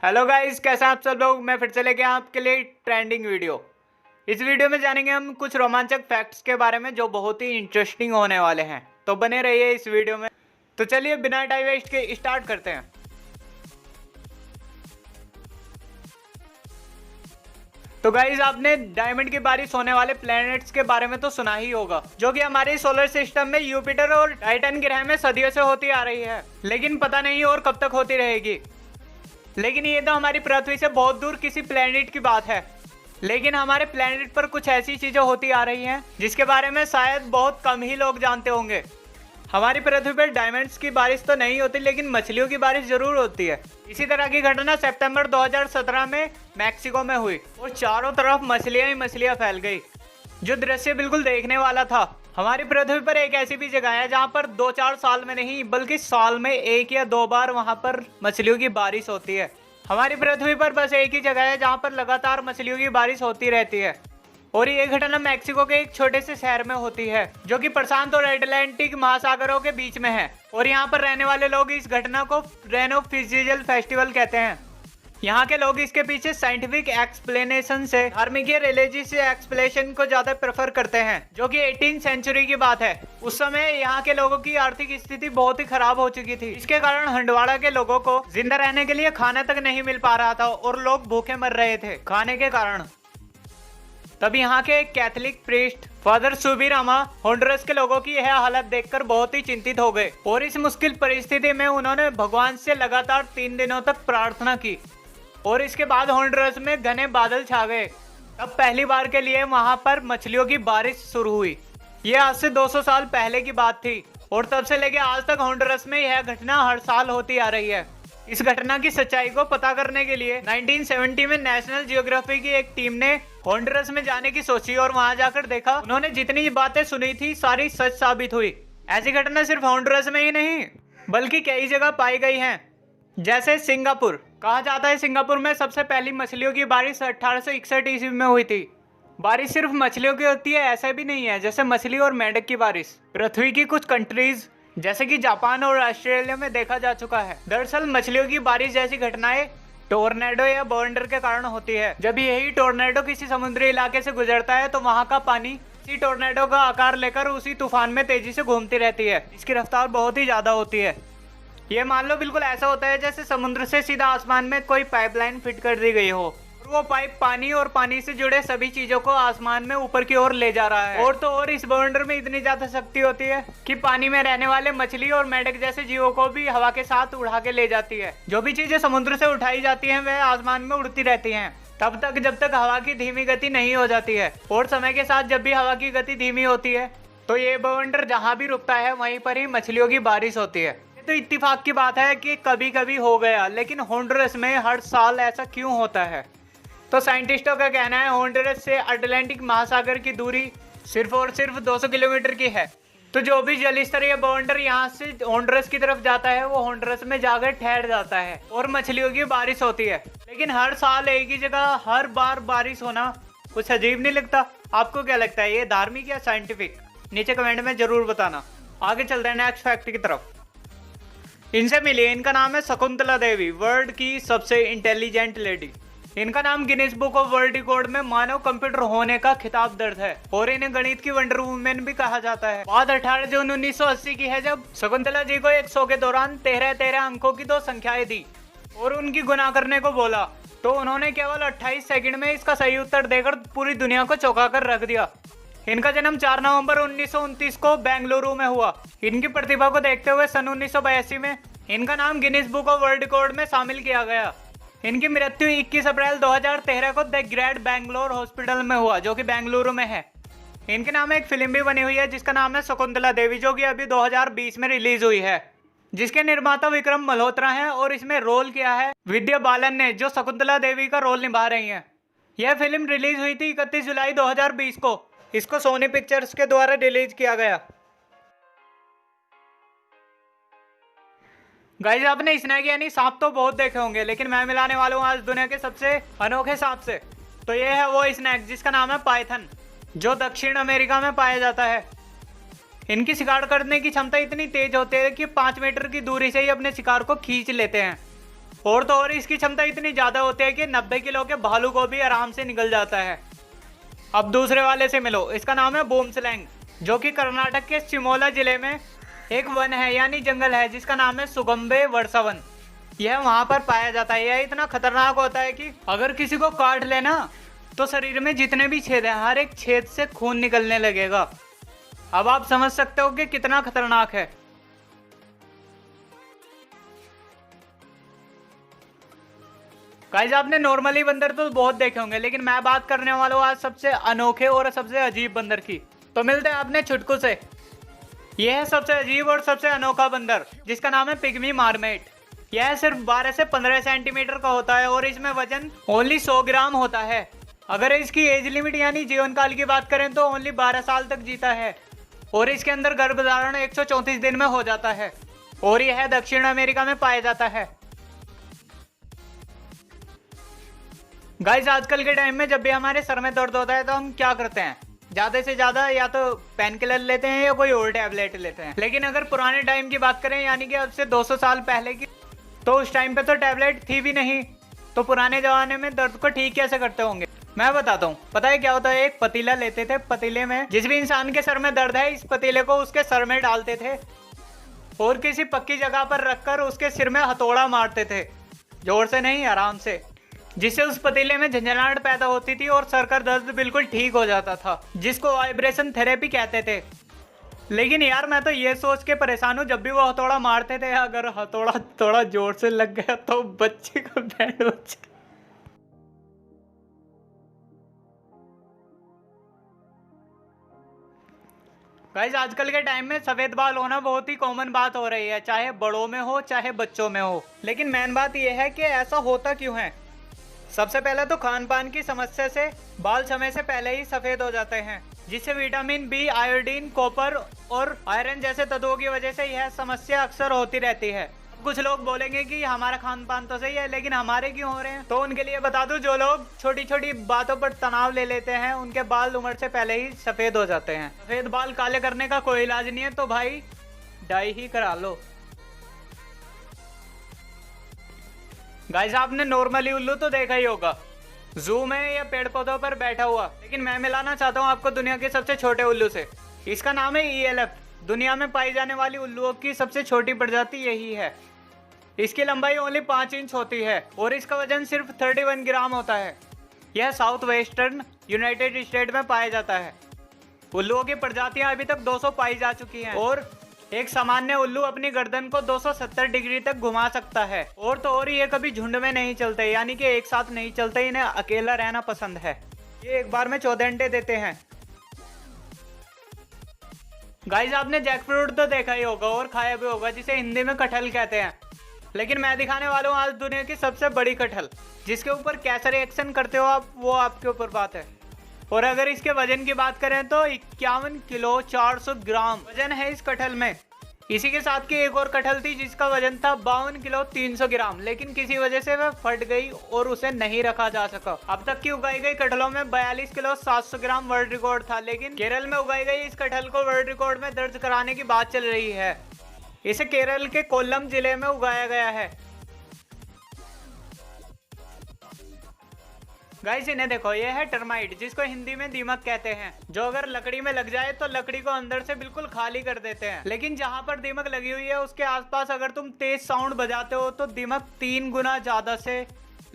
Hello guys, कैसे हैं आप सब लोग। मैं फिर से लेके आया आपके लिए ट्रेंडिंग वीडियो। इस वीडियो में जानेंगे हम कुछ रोमांचक फैक्ट्स के बारे में जो बहुत ही इंटरेस्टिंग होने वाले हैं, तो बने रहिए इस वीडियो में। तो चलिए बिना टाइम वेस्ट के स्टार्ट करते हैं। तो गाइज, आपने डायमंड की बारिश होने वाले प्लैनेट्स के बारे में तो सुना ही होगा, जो कि हमारे सोलर सिस्टम में यूपिटर और टाइटन ग्रह में सदियों से होती आ रही है, लेकिन पता नहीं और कब तक होती रहेगी। लेकिन ये तो हमारी पृथ्वी से बहुत दूर किसी प्लेनेट की बात है। लेकिन हमारे प्लेनेट पर कुछ ऐसी चीजें होती आ रही हैं जिसके बारे में शायद बहुत कम ही लोग जानते होंगे। हमारी पृथ्वी पर डायमंड्स की बारिश तो नहीं होती, लेकिन मछलियों की बारिश जरूर होती है। इसी तरह की घटना सितंबर 2017 में मैक्सिको में हुई और चारों तरफ मछलियां ही मछलियां फैल गई, जो दृश्य बिल्कुल देखने वाला था। हमारी पृथ्वी पर एक ऐसी भी जगह है जहां पर 2-4 साल में नहीं बल्कि साल में 1 या 2 बार वहां पर मछलियों की बारिश होती है। हमारी पृथ्वी पर बस एक ही जगह है जहां पर लगातार मछलियों की बारिश होती रहती है, और ये घटना मैक्सिको के एक छोटे से शहर में होती है, जो कि प्रशांत और अटलांटिक महासागरों के बीच में है। और यहाँ पर रहने वाले लोग इस घटना को रेनो फिजिकल फेस्टिवल कहते हैं। यहाँ के लोग इसके पीछे साइंटिफिक एक्सप्लेनेशन से धार्मिक या रिलीजियस एक्सप्लेनेशन को ज्यादा प्रेफर करते हैं, जो कि 18वीं सेंचुरी की बात है। उस समय यहाँ के लोगों की आर्थिक स्थिति बहुत ही खराब हो चुकी थी। इसके कारण हंडवाड़ा के लोगों को जिंदा रहने के लिए खाना तक नहीं मिल पा रहा था और लोग भूखे मर रहे थे खाने के कारण। तब यहाँ के एक कैथोलिक प्रीस्ट फादर सुबीरामा होंडुरस के लोगों की यह हालत देखकर बहुत ही चिंतित हो गए, और इस मुश्किल परिस्थिति में उन्होंने भगवान से लगातार 3 दिनों तक प्रार्थना की। और इसके बाद होंडुरस में घने बादल छा गए। तब पहली बार के लिए वहां पर मछलियों की बारिश शुरू हुई। यह आज से 200 साल पहले की बात थी, और तब से लेकर आज तक होंडुरस में यह घटना हर साल होती आ रही है। इस घटना की सच्चाई को पता करने के लिए 1970 में नेशनल जियोग्राफी की एक टीम ने होंडुरस में जाने की सोची, और वहां जाकर देखा उन्होंने जितनी बातें सुनी थी सारी सच साबित हुई। ऐसी घटना सिर्फ होंडुरस में ही नहीं बल्कि कई जगह पाई गई है, जैसे सिंगापुर। कहा जाता है सिंगापुर में सबसे पहली मछलियों की बारिश 1861 ईस्वी में हुई थी। बारिश सिर्फ मछलियों की होती है ऐसा भी नहीं है, जैसे मछली और मेंढक की बारिश पृथ्वी की कुछ कंट्रीज जैसे कि जापान और ऑस्ट्रेलिया में देखा जा चुका है। दरअसल मछलियों की बारिश जैसी घटनाएं टोर्नेडो या बवंडर के कारण होती है। जब यही टोर्नेडो किसी समुद्री इलाके से गुजरता है तो वहाँ का पानी इसी टोर्नेडो का आकार लेकर उसी तूफान में तेजी से घूमती रहती है। इसकी रफ्तार बहुत ही ज्यादा होती है। ये मान लो बिल्कुल ऐसा होता है जैसे समुद्र से सीधा आसमान में कोई पाइपलाइन फिट कर दी गई हो, और वो पाइप पानी और पानी से जुड़े सभी चीजों को आसमान में ऊपर की ओर ले जा रहा है। और तो और इस बवंडर में इतनी ज्यादा शक्ति होती है कि पानी में रहने वाले मछली और मेंढक जैसे जीवों को भी हवा के साथ उड़ा के ले जाती है। जो भी चीजें समुद्र से उठाई जाती है वह आसमान में उड़ती रहती है, तब तक जब तक हवा की धीमी गति नहीं हो जाती है। और समय के साथ जब भी हवा की गति धीमी होती है तो ये बवंडर जहाँ भी रुकता है वहीं पर ही मछलियों की बारिश होती है। तो इत्तेफाक की बात है कि कभी कभी हो गया, लेकिन होंडुरस में हर साल ऐसा क्यों होता है? तो साइंटिस्टों का कहना है होंडुरस से अटलांटिक महासागर की दूरी सिर्फ और सिर्फ 200 किलोमीटर की है। तो जो भी जल स्तर या बवंडर यहाँ से होंडुरस की तरफ जाता है वो होंडुरस में जाकर ठहर जाता है और मछलियों की बारिश होती है। लेकिन हर साल एक ही जगह हर बार बारिश होना कुछ अजीब नहीं लगता? आपको क्या लगता है, ये धार्मिक या साइंटिफिक? नीचे कमेंट में जरूर बताना। आगे चलते हैं नेक्स्ट फैक्ट की तरफ। इनसे मिलिए, इनका नाम है शकुंतला देवी, वर्ल्ड की सबसे इंटेलिजेंट लेडी। इनका नाम Guinness book of world record में मानव कंप्यूटर होने का खिताब दर्ज है, और इन्हें गणित की वंडर वुमेन भी कहा जाता है। बात 18 जून 1980 की है, जब शकुंतला जी को एक शो के दौरान 13 अंकों की 2 संख्याएं दी और उनकी गुना करने को बोला, तो उन्होंने केवल 28 सेकंड में इसका सही उत्तर देकर पूरी दुनिया को चौंका कर रख दिया। इनका जन्म 4 नवंबर 1929 को बेंगलुरु में हुआ। इनकी प्रतिभा को देखते हुए सन 1982 में इनका नाम Guinness book of world record में शामिल किया गया। इनकी मृत्यु 21 अप्रैल 2013 को द ग्रेट बैंगलोर हॉस्पिटल में हुआ, जो कि बेंगलुरु में है। इनके नाम एक फिल्म भी बनी हुई है जिसका नाम है शकुंतला देवी, जो कि अभी 2020 में रिलीज हुई है, जिसके निर्माता विक्रम मल्होत्रा हैं, और इसमें रोल किया है विद्या बालन ने, जो शकुंतला देवी का रोल निभा रही हैं। यह फिल्म रिलीज हुई थी 31 जुलाई 2020 को। इसको सोनी पिक्चर्स के द्वारा रिलीज किया गया। गाइस, आपने स्नैक यानी सांप तो बहुत देखे होंगे, लेकिन मैं मिलाने वाला हूँ आज दुनिया के सबसे अनोखे सांप से। तो ये है वो स्नैक जिसका नाम है पाइथन, जो दक्षिण अमेरिका में पाया जाता है। इनकी शिकार करने की क्षमता इतनी तेज होती है कि 5 मीटर की दूरी से ही अपने शिकार को खींच लेते हैं। और तो और इसकी क्षमता इतनी ज्यादा होती है कि 90 किलो के भालू को भी आराम से निकल जाता है। अब दूसरे वाले से मिलो, इसका नाम है बूम स्लैंग, जो कि कर्नाटक के शिमोला जिले में एक वन है यानी जंगल है जिसका नाम है सुगम्बे वर्षा वन। यह वहां पर पाया जाता है। यह इतना खतरनाक होता है कि अगर किसी को काट लेना तो शरीर में जितने भी छेद हैं हर एक छेद से खून निकलने लगेगा। अब आप समझ सकते हो कि कितना खतरनाक है। गाइस आपने नॉर्मली बंदर तो बहुत देखे होंगे, लेकिन मैं बात करने वाला हूँ आज सबसे अनोखे और सबसे अजीब बंदर की। तो मिलते हैं अपने छुटकू से। यह है सबसे अजीब और सबसे अनोखा बंदर जिसका नाम है पिग्मी मार्मेट। यह सिर्फ 12 से 15 सेंटीमीटर का होता है और इसमें वजन ओनली 100 ग्राम होता है। अगर इसकी एज लिमिट यानी जीवन काल की बात करें तो ओनली 12 साल तक जीता है और इसके अंदर गर्भधारण 134 दिन में हो जाता है और यह दक्षिण अमेरिका में पाया जाता है। गाइस आजकल के टाइम में जब भी हमारे सर में दर्द होता है तो हम क्या करते हैं, ज्यादा से ज्यादा या तो पेन किलर लेते हैं या कोई और टैबलेट लेते हैं। लेकिन अगर पुराने टाइम की बात करें यानी कि अब से 200 साल पहले की, तो उस टाइम पे तो टैबलेट थी भी नहीं। तो पुराने जमाने में दर्द को ठीक कैसे करते होंगे मैं बताता हूँ। पता है क्या होता है, एक पतीला लेते थे, पतीले में जिस भी इंसान के सर में दर्द है इस पतीले को उसके सर में डालते थे और किसी पक्की जगह पर रखकर उसके सिर में हथौड़ा मारते थे, जोर से नहीं आराम से, जिससे उस पतीले में झंझनाहट पैदा होती थी और सर का दर्द बिल्कुल ठीक हो जाता था, जिसको वाइब्रेशन थेरेपी कहते थे। लेकिन यार मैं तो ये सोच के परेशान हूँ, जब भी वो हथौड़ा मारते थे अगर हथौड़ा थोड़ा जोर से लग गया तो बच्चे को बैंड बच। गाइस आजकल के टाइम में सफेद बाल होना बहुत ही कॉमन बात हो रही है, चाहे बड़ों में हो चाहे बच्चों में हो। लेकिन मेन बात यह है कि ऐसा होता क्यों है। सबसे पहले तो खान पान की समस्या से बाल समय से पहले ही सफेद हो जाते हैं, जिससे विटामिन बी, आयोडीन, कॉपर और आयरन जैसे तत्वों की वजह से यह समस्या अक्सर होती रहती है। कुछ लोग बोलेंगे कि हमारा खान पान तो सही है लेकिन हमारे क्यों हो रहे हैं, तो उनके लिए बता दूं, जो लोग छोटी छोटी बातों पर तनाव ले लेते हैं उनके बाल उम्र से पहले ही सफेद हो जाते हैं। सफेद बाल काले करने का कोई इलाज नहीं है तो भाई डाई ही करा लो। गाइस आपने नॉर्मली उल्लू तो देखा ही होगा, जू में या पेड़ पौधों पर बैठा हुआ, लेकिन मैं मिलाना चाहता हूँ आपको दुनिया के सबसे छोटे उल्लू से। इसका नाम है ELF। दुनिया में पाई जाने वाली उल्लुओं की सबसे छोटी प्रजाति यही है। इसकी लंबाई ओनली 5 इंच होती है और इसका वजन सिर्फ 31 ग्राम होता है। यह साउथ वेस्टर्न यूनाइटेड स्टेट में पाया जाता है। उल्लुओं की प्रजातियां अभी तक 200 पाई जा चुकी हैं और एक सामान्य उल्लू अपनी गर्दन को 270 डिग्री तक घुमा सकता है। और तो और ये कभी झुंड में नहीं चलते यानी कि एक साथ नहीं चलते, इन्हें अकेला रहना पसंद है। ये एक बार में 14 अंडे देते हैं। गाइस आपने जैक फ्रूट तो देखा ही होगा और खाया भी होगा, जिसे हिंदी में कटहल कहते हैं। लेकिन मैं दिखाने वाला हूँ आज दुनिया की सबसे बड़ी कटहल, जिसके ऊपर कैसा रिएक्शन करते हो आप वो आपके ऊपर बात है। और अगर इसके वजन की बात करें तो 51 किलो 400 ग्राम वजन है इस कटहल में। इसी के साथ की एक और कटहल थी जिसका वजन था 52 किलो 300 ग्राम, लेकिन किसी वजह से वह फट गई और उसे नहीं रखा जा सका। अब तक की उगाई गई कटहलों में 42 किलो 700 ग्राम वर्ल्ड रिकॉर्ड था, लेकिन केरल में उगाई गई इस कटहल को वर्ल्ड रिकॉर्ड में दर्ज कराने की बात चल रही है। इसे केरल के कोल्लम जिले में उगाया गया है। गाइस इन्हें देखो, ये है टर्माइट, जिसको हिंदी में दीमक कहते हैं, जो अगर लकड़ी में लग जाए तो लकड़ी को अंदर से बिल्कुल खाली कर देते हैं। लेकिन जहां पर दीमक लगी हुई है उसके आसपास अगर तुम तेज साउंड बजाते हो तो दीमक 3 गुना ज्यादा से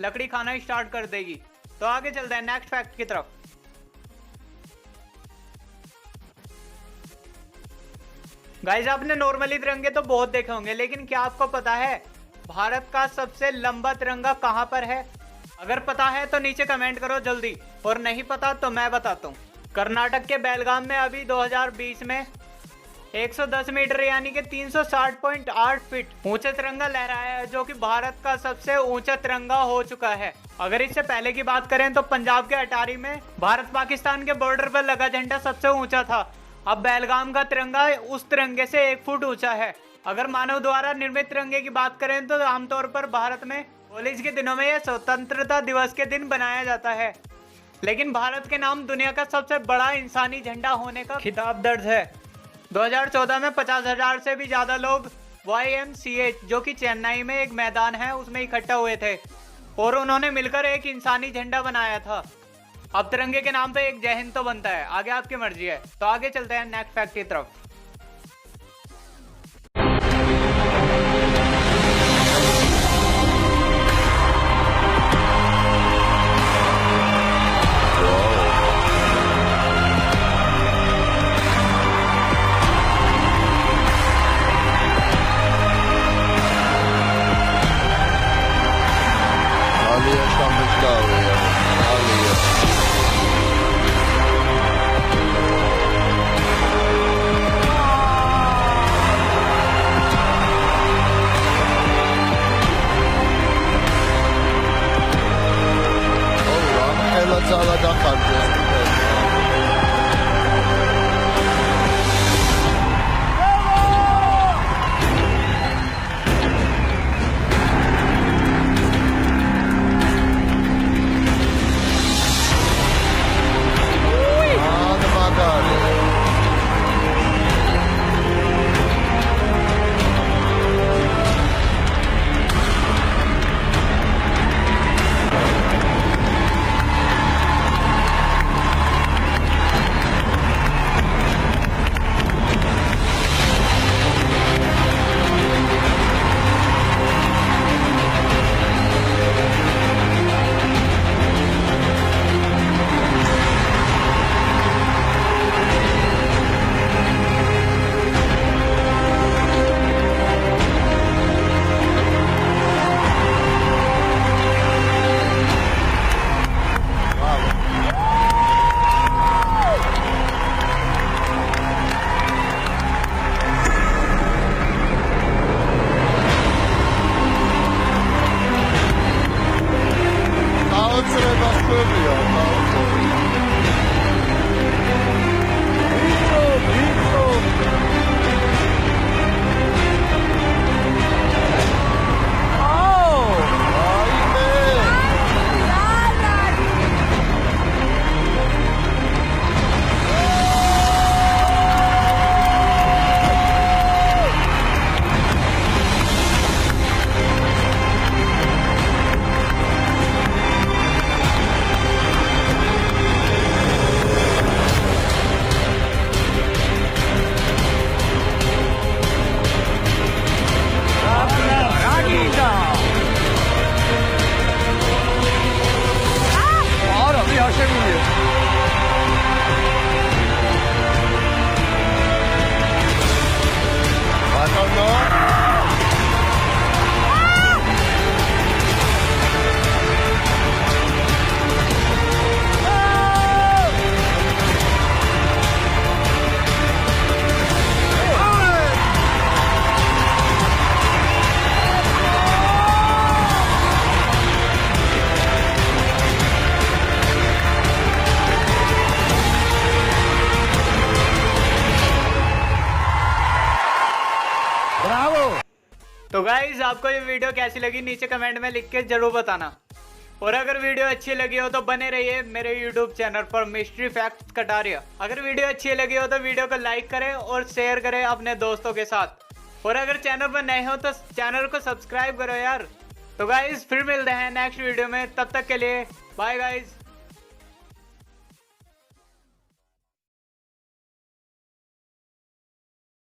लकड़ी खाना स्टार्ट कर देगी। तो आगे चलते हैं नेक्स्ट फैक्ट की तरफ। गाइस आपने नॉर्मली तिरंगे तो बहुत देखे होंगे, लेकिन क्या आपको पता है भारत का सबसे लंबा तिरंगा कहां पर है? अगर पता है तो नीचे कमेंट करो जल्दी, और नहीं पता तो मैं बताता हूँ। कर्नाटक के बेलगाम में अभी 2020 में 110 मीटर यानी कि 360.8 फीट ऊंचा तिरंगा लहराया है, जो कि भारत का सबसे ऊंचा तिरंगा हो चुका है। अगर इससे पहले की बात करें तो पंजाब के अटारी में भारत पाकिस्तान के बॉर्डर पर लगा झंडा सबसे ऊंचा था। अब बेलगाम का तिरंगा उस तिरंगे से 1 फुट ऊंचा है। अगर मानव द्वारा निर्मित तिरंगे की बात करें तो आमतौर पर भारत में होली के दिनों में यह स्वतंत्रता दिवस के दिन बनाया जाता है, लेकिन भारत के नाम दुनिया का सबसे बड़ा इंसानी झंडा होने का खिताब दर्ज है। 2014 में 50,000 से भी ज्यादा लोग YMCA जो कि चेन्नई में एक मैदान है उसमें इकट्ठा हुए थे और उन्होंने मिलकर एक इंसानी झंडा बनाया था। अब तिरंगे के नाम पे एक जय हिंद तो बनता है, आगे आपकी मर्जी है। तो आगे चलते हैं नेक्स्ट फैक्ट की तरफ। तो गाइज आपको ये वीडियो कैसी लगी नीचे कमेंट में लिख के जरूर बताना। और अगर वीडियो अच्छी लगी हो तो बने रहिए मेरे YouTube चैनल पर मिस्ट्री फैक्ट्स कटारिया। अगर वीडियो अच्छी लगी हो तो वीडियो को लाइक करें और शेयर करें अपने दोस्तों के साथ। और अगर चैनल पर नए हो तो चैनल को सब्सक्राइब करो यार। तो गाइज फिर मिलते हैं नेक्स्ट वीडियो में, तब तक के लिए बाय गाइज।